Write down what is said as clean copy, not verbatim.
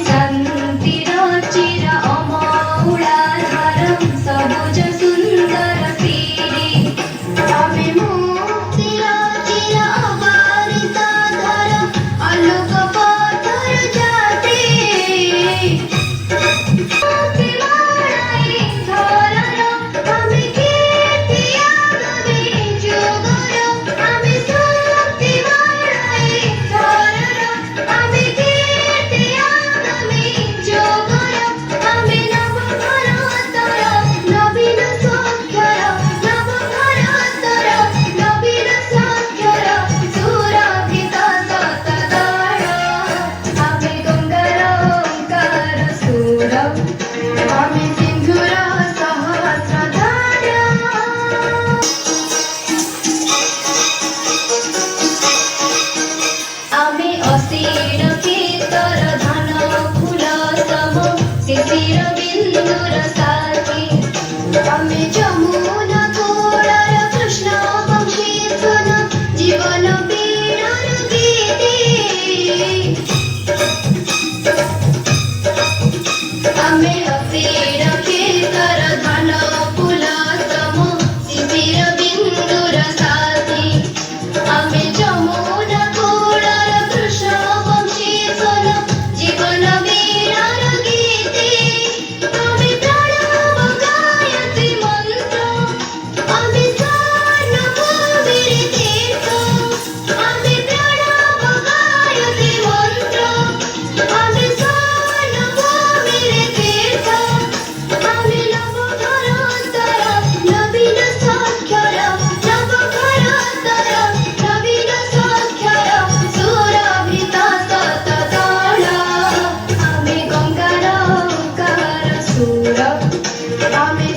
शान्तिर चिर अमौलाधरं सबुज सुन्दर सिरि आमे मुक्तिर चिर अवारिताधर आलोक पथर जाते मुक्ति बाणाई धरर आमे कीर्ति आगमे जुगर आमे शक्ति बाणाई धरर आमे कीर्ति आगमे जुगर आमे नव भारतर नवीन साक्षर नव भारतर नवीन साक्षर सुरभित सततळ आमे गंगार ओंकार सुर आमे सिंधुर सहस्रधार आमे असीर केतर धन फूल सम शिशिर बिन्दुर साथी आमे जमुना कोळर कृष्ण वंशी सन जीवन पीडर गीते आमे असीर केतर धन फूल सम शिशिर बिन्दुर साथी आमे जमुना कोळर कृष्ण वंशी सन जीवन वीरर गीते आमे प्रणव गायत्री मंत्र आमे स्वर्णभूमिर तीर्थ आमे प्रणव गायत्री मंत्र आमे स्वर्णभूमिर तीर्थ आमे नव भारतर नवीन साक्षर नव भारतर नवीन साक्षर सुरभित सततळ आमे गंगार ओंकार सुर आमे